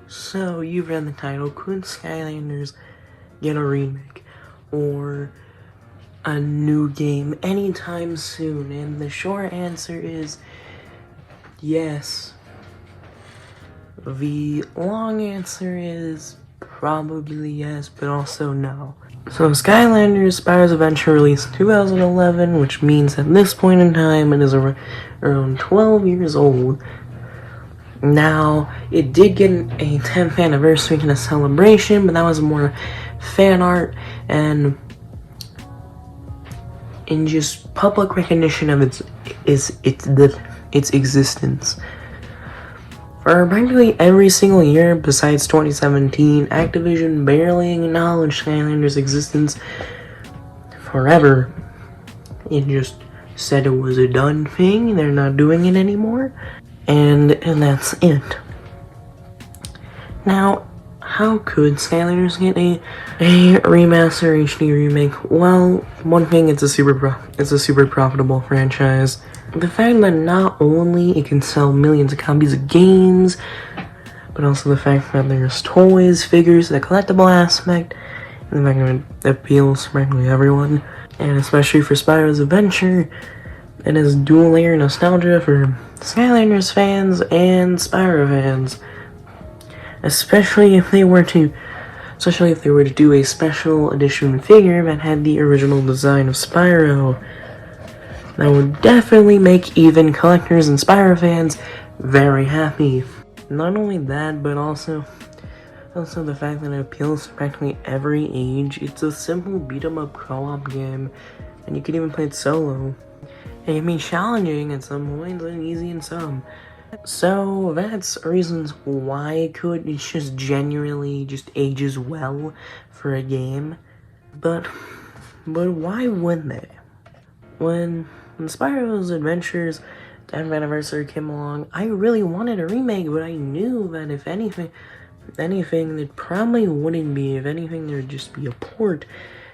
So, you read the title, could Skylanders get a remake or a new game anytime soon? And the short answer is yes. The long answer is probably yes, but also no. So, Skylanders Spyro's Adventure released in 2011, which means at this point in time it is around 12 years old. Now, it did get a 10th anniversary and a celebration, but that was more fan art and in just public recognition of its existence. For practically every single year besides 2017, Activision barely acknowledged Skylanders' existence forever. It just said it was a done thing, they're not doing it anymore. And that's it. Now, how could Skylanders get a remaster HD remake? Well, one thing, it's a super profitable franchise. The fact that not only it can sell millions of copies of games, but also the fact that there's toys, figures, the collectible aspect, and the fact that it appeals to practically everyone, and especially for Spyro's Adventure, it has dual layer nostalgia for Skylanders fans and Spyro fans. Especially if they were to do a special edition figure that had the original design of Spyro. That would definitely make even collectors and Spyro fans very happy. Not only that, but also the fact that it appeals to practically every age. It's a simple beat-em-up co-op game, and you can even play it solo. It can be challenging at some points and easy in some. So that's reasons why it could. It's just genuinely just ages well for a game. But why wouldn't they? When Spyro's Adventures 10th anniversary came along, I really wanted a remake, but I knew that if anything, it probably wouldn't be. If anything, there'd just be a port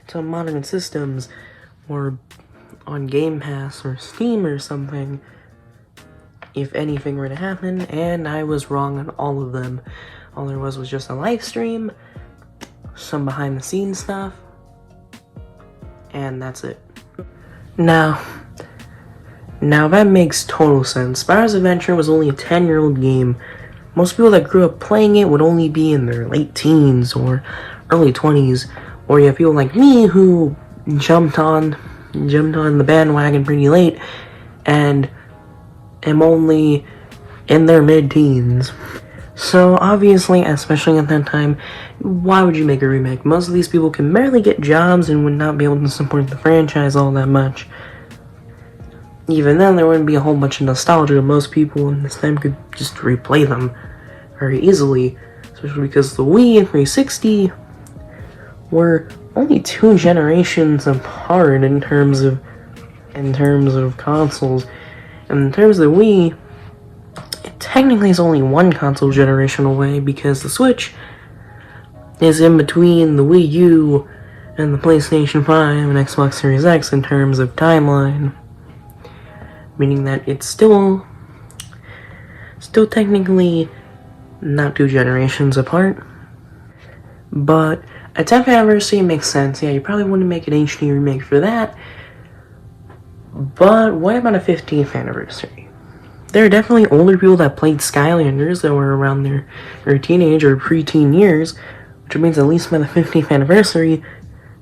to modern systems, or on Game Pass or Steam or something, if anything were to happen, and I was wrong on all of them. All there was just a live stream, some behind the scenes stuff, and that's it. Now that makes total sense. Spyro's Adventure was only a 10-year-old game. Most people that grew up playing it would only be in their late teens or early 20s, or you have people like me who jumped on the bandwagon pretty late and am only in their mid-teens. So obviously, especially at that time, why would you make a remake? Most of these people can barely get jobs and would not be able to support the franchise all that much. Even then, there wouldn't be a whole bunch of nostalgia. Most people in this time could just replay them very easily, especially because the Wii and 360 were only 2 generations apart in terms of consoles. And in terms of the Wii, it technically is only 1 console generation away, because the Switch is in between the Wii U and the PlayStation 5 and Xbox Series X in terms of timeline. Meaning that it's still technically not 2 generations apart. But a 10th anniversary makes sense. Yeah, you probably wouldn't make an HD remake for that. But what about a 15th anniversary? There are definitely older people that played Skylanders that were around their teenage or preteen years, which means at least by the 15th anniversary,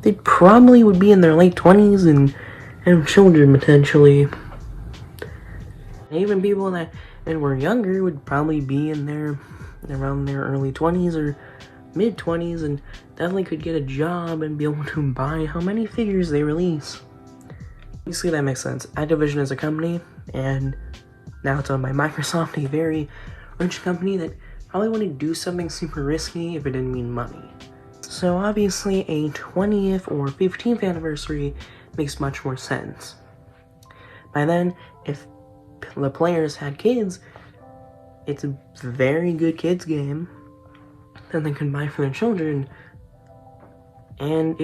they probably would be in their late 20s and have children potentially. And even people that were younger would probably be around their early 20s or mid 20s, and definitely could get a job and be able to buy how many figures they release. Obviously that makes sense. Activision is a company, and now it's owned by Microsoft, a very rich company that probably wouldn't do something super risky if it didn't mean money. So obviously a 20th or 15th anniversary makes much more sense. By then, if the players had kids, it's a very good kids game that they can buy for their children. And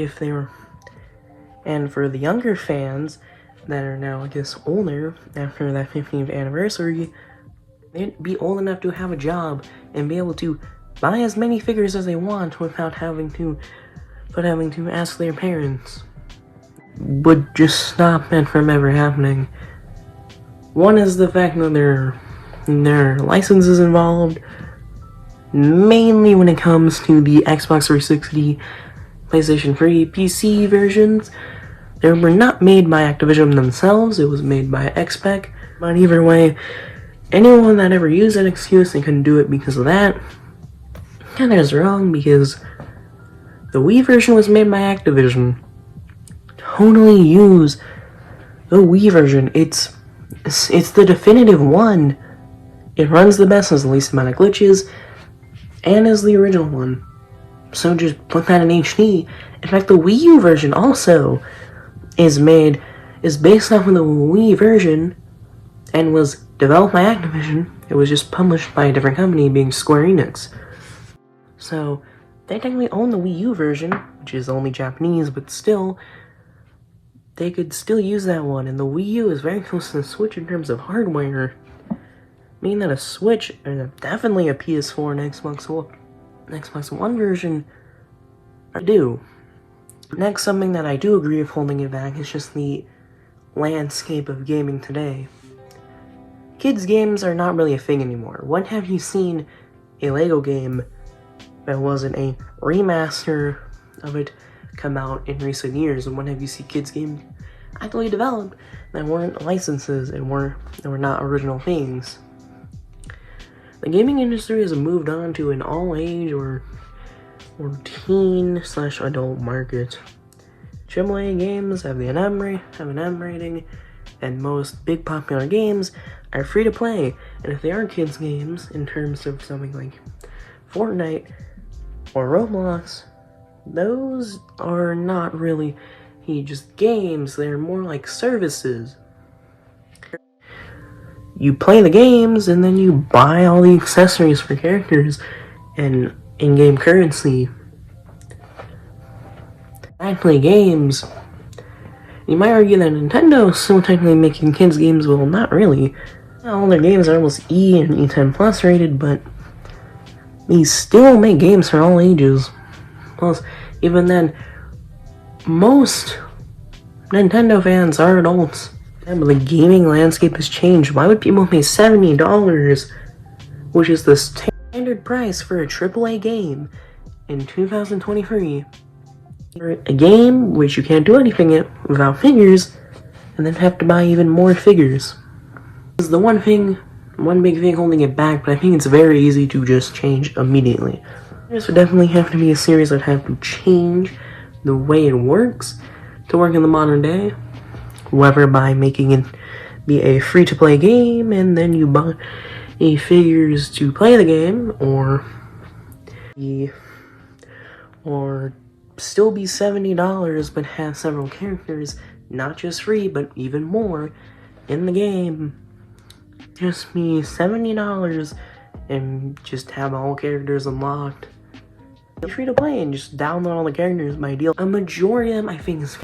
for the younger fans that are now, I guess, older after that 15th anniversary, they'd be old enough to have a job and be able to buy as many figures as they want without having to ask their parents. Would just stop it from ever happening. One is the fact that there are licenses involved, mainly when it comes to the Xbox 360, PlayStation 3, PC versions. They were not made by Activision themselves, it was made by XSpec. But either way, anyone that ever used that excuse and couldn't do it because of that, kinda is wrong, because the Wii version was made by Activision. Totally use the Wii version. It's the definitive one. It runs the best, has the least amount of glitches, and is the original one. So just put that in HD. In fact, the Wii U version also is based off of the Wii version and was developed by Activision. It was just published by a different company, being Square Enix. So they technically own the Wii U version, which is only Japanese, but still, they could still use that one. And the Wii U is very close to the Switch in terms of hardware, meaning that a Switch, and definitely a PS4 and Xbox One version, are due. Next, something that I do agree with holding it back is just the landscape of gaming today. Kids' games are not really a thing anymore. When have you seen a LEGO game that wasn't a remaster of it come out in recent years? And when have you seen kids' games actually developed that weren't licenses and were not original things? The gaming industry has moved on to an all-age or teen/adult market. AAA games have an M rating, and most big popular games are free to play. And if they are kids' games, in terms of something like Fortnite or Roblox, those are not really just games, they're more like services. You play the games and then you buy all the accessories for characters and in-game currency. Actually, games, you might argue that Nintendo is still technically making kids games. Well, not really. All their games are almost E and E10 plus rated, but they still make games for all ages. Plus, even then, most Nintendo fans are adults. Yeah, but the gaming landscape has changed. Why would people pay $70, which is the standard price for a AAA game in 2023, for a game which you can't do anything in without figures, and then have to buy even more figures? This is the one big thing holding it back, but I think it's very easy to just change immediately. This would definitely have to be a series that have to change the way it works to work in the modern day, whether by making it be a free-to-play game and then you buy figures to play the game, or still be $70 but have several characters, not just free but even more in the game. Just be $70 and just have all characters unlocked. Free to play and just download all the characters by deal. A majority of them, I think, is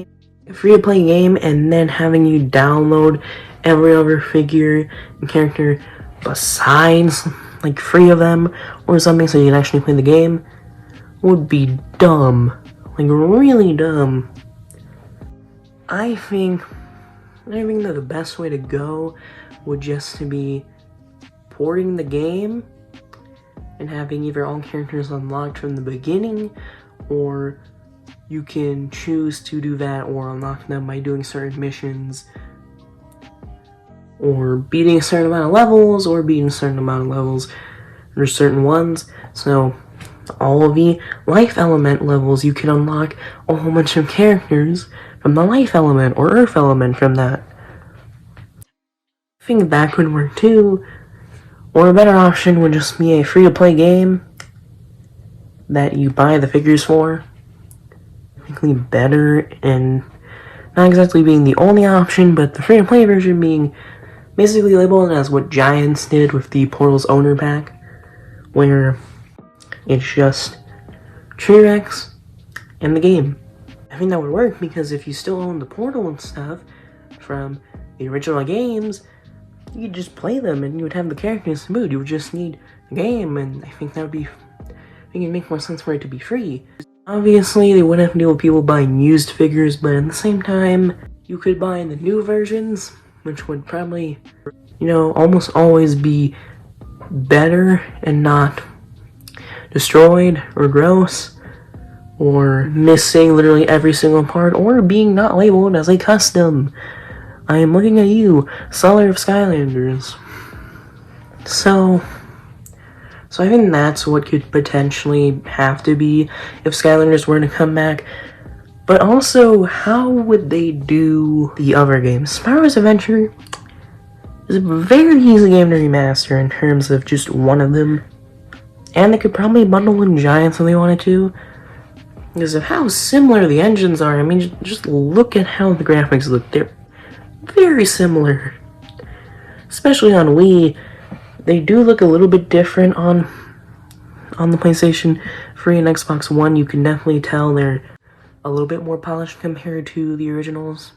a free to play game, and then having you download every other figure and character besides like 3 of them or something so you can actually play the game would be dumb. Like, really dumb. I think that the best way to go would just to be porting the game and having either all characters unlocked from the beginning, or you can choose to do that or unlock them by doing certain missions, or beating a certain amount of levels, or beating a certain amount of levels. There's certain ones, so all of the life element levels, you can unlock a whole bunch of characters from the life element or earth element from that. I think that could work too. Or a better option would just be a free-to-play game that you buy the figures for. Technically better, and not exactly being the only option, but the free-to-play version being basically labeled as what Giants did with the Portal's owner pack, where it's just T-Rex and the game. I think that would work, because if you still own the Portal and stuff from the original games, you could just play them and you would have the characters to boot. You would just need the game, and I think that would be think it'd make more sense for it to be free. Obviously, they wouldn't have to deal with people buying used figures, but at the same time, you could buy the new versions, which would probably, you know, almost always be better and not destroyed or gross or missing literally every single part or being not labeled as a custom. I am looking at you, seller of Skylanders. So I think that's what could potentially have to be if Skylanders were to come back. But also, how would they do the other games? Spyro's Adventure is a very easy game to remaster in terms of just one of them. And they could probably bundle in Giants if they wanted to. Because of how similar the engines are, I mean, just look at how the graphics look. They're very similar. Especially on Wii. They do look a little bit different on the PlayStation 3 and Xbox One. You can definitely tell they're a little bit more polished compared to the originals.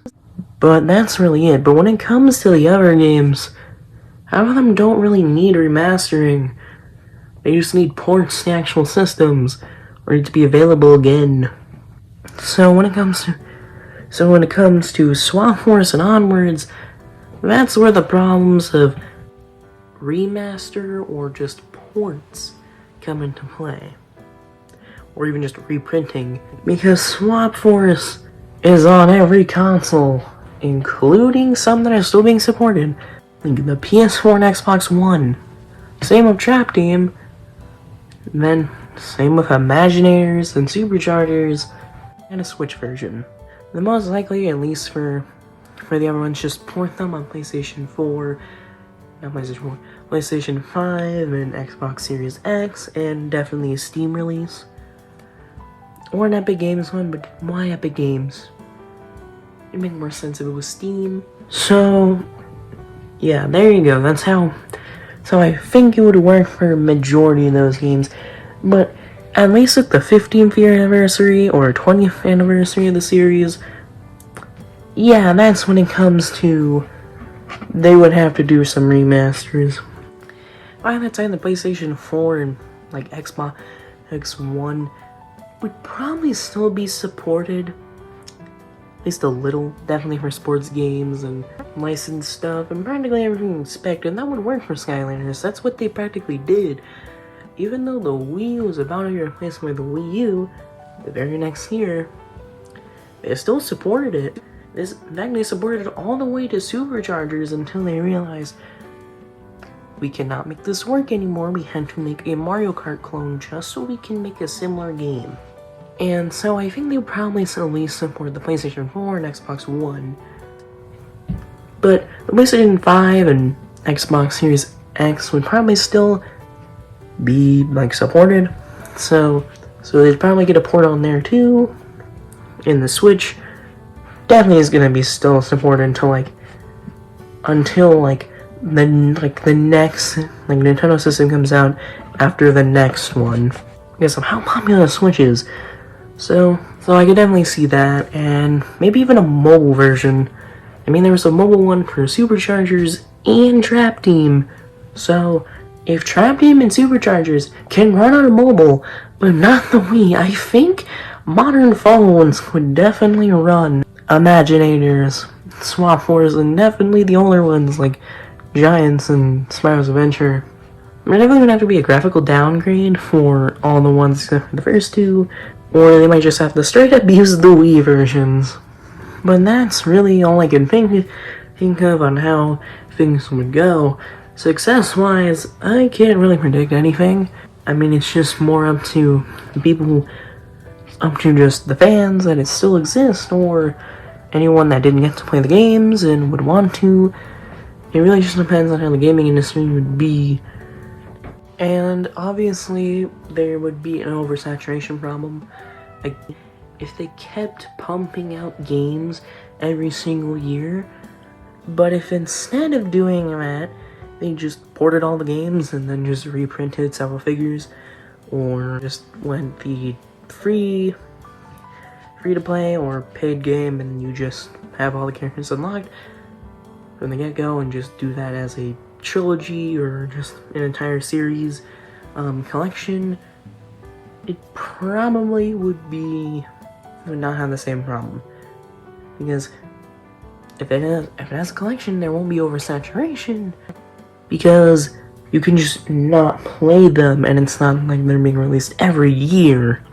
But that's really it. But when it comes to the other games, half of them don't really need remastering. They just need ports to actual systems, or to be available again. So when it comes to Swap Force and onwards, that's where the problems of remaster or just ports come into play. Or even just reprinting. Because Swap Force is on every console, including some that are still being supported. Like the PS4 and Xbox One. Same with Trap Team. And then same with Imaginators and Superchargers. And a Switch version. The most likely, at least for the other ones, just port them on PlayStation 4. Not PlayStation 4. PlayStation 5 and Xbox Series X. And definitely a Steam release. Or an Epic Games one, but why Epic Games? It'd make more sense if it was Steam. So, yeah, there you go. That's how I think it would work for a majority of those games. But at least at the 15th year anniversary or 20th anniversary of the series, yeah, that's when it comes to they would have to do some remasters. By that time, the PlayStation 4 and like Xbox X1 would probably still be supported, at least a little, definitely for sports games and licensed stuff and practically everything expected, and that would work for Skylanders. That's what they practically did. Even though the Wii was about to be replaced by the Wii U the very next year, they still supported it. In fact, they supported it all the way to Superchargers until they realized we cannot make this work anymore. We had to make a Mario Kart clone just so we can make a similar game. And so I think they'll probably still at least support the PlayStation 4 and Xbox One. But the PlayStation 5 and Xbox Series X would probably still be like supported. So they'd probably get a port on there too. And the Switch definitely is gonna be still supported until the next Nintendo system comes out after the next one because of how popular the Switch is. So I could definitely see that, and maybe even a mobile version. I mean, there was a mobile one for Superchargers and Trap Team. So if Trap Team and Superchargers can run on mobile, but not the Wii, I think modern phones would definitely run Imaginators, Swap Force, and definitely the older ones like Giants and Spyro's Adventure. I mean, definitely would have to be a graphical downgrade for all the ones except for the first two, or they might just have to straight up use the Wii versions. But that's really all I can think of on how things would go. Success-wise, I can't really predict anything. I mean, it's just more up to the people, up to just the fans that it still exists, or anyone that didn't get to play the games and would want to. It really just depends on how the gaming industry would be. And obviously, there would be an oversaturation problem. Like, if they kept pumping out games every single year, but if instead of doing that, they just ported all the games and then just reprinted several figures, or just went the free to play or paid game and you just have all the characters unlocked from the get-go and just do that as a trilogy or just an entire series collection, it probably would not have the same problem. Because if it has a collection, there won't be oversaturation. Because you can just not play them, and it's not like they're being released every year.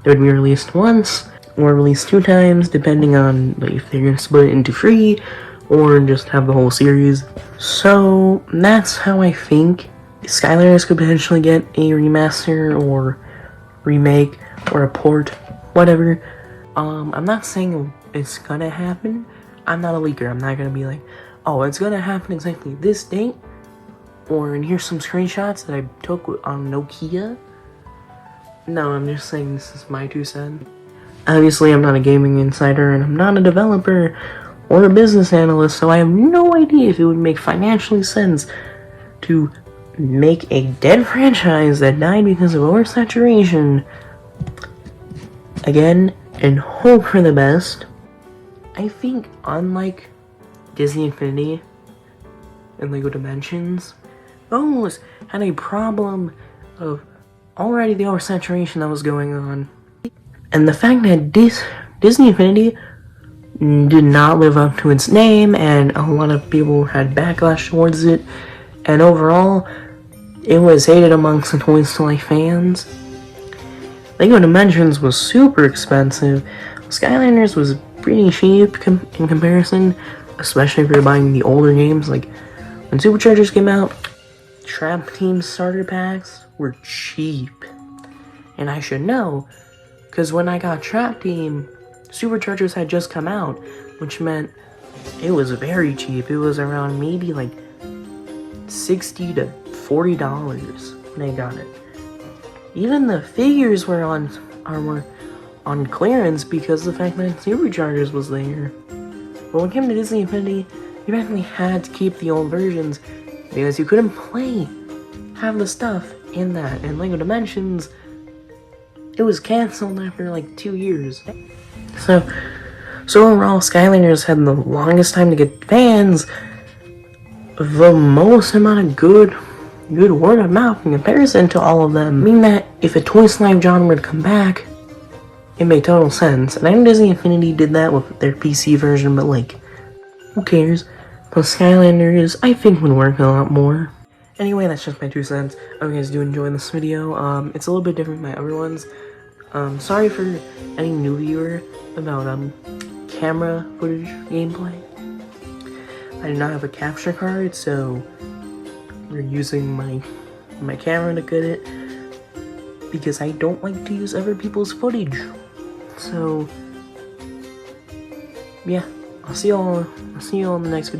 They would be released once, or released 2 times, depending on like, if they're gonna split it into 3, or just have the whole series. So that's how I think Skylanders could potentially get a remaster, or remake, or a port, whatever. I'm not saying it's gonna happen. I'm not a leaker. I'm not gonna be like, oh, it's gonna happen exactly this date, or and here's some screenshots that I took on Nokia. No, I'm just saying this is my 2 cents. Obviously, I'm not a gaming insider, and I'm not a developer or a business analyst, so I have no idea if it would make financially sense to make a dead franchise that died because of oversaturation again and hope for the best. I think unlike Disney Infinity and Lego Dimensions, those had a problem of already the oversaturation that was going on. And the fact that Disney Infinity did not live up to its name, and a lot of people had backlash towards it, and overall, it was hated amongst the Toy Story fans. Lego Dimensions was super expensive. Skylanders was pretty cheap in comparison, especially if you're buying the older games. Like when Superchargers came out, Trap Team starter packs were cheap. And I should know, because when I got Trap Team, Superchargers had just come out, which meant it was very cheap. It was around maybe like $60 to $40 when I got it. Even the figures were on clearance because of the fact that Superchargers was there. But when it came to Disney Infinity, you actually had to keep the old versions because you couldn't have the stuff in that. And Lego Dimensions, it was canceled after like 2 years. So overall, Skylanders had the longest time to get fans, the most amount of good word of mouth in comparison to all of them. I mean that if a Toy Slime genre would come back, it made total sense. And I know Disney Infinity did that with their PC version, but like, who cares? But Skylanders, I think, would work a lot more. Anyway, that's just my 2 cents. I hope you guys do enjoy this video. It's a little bit different from my other ones. Sorry for any new viewer about camera footage gameplay. I do not have a capture card, so we're using my camera to get it because I don't like to use other people's footage. So yeah, I'll see y'all in the next video.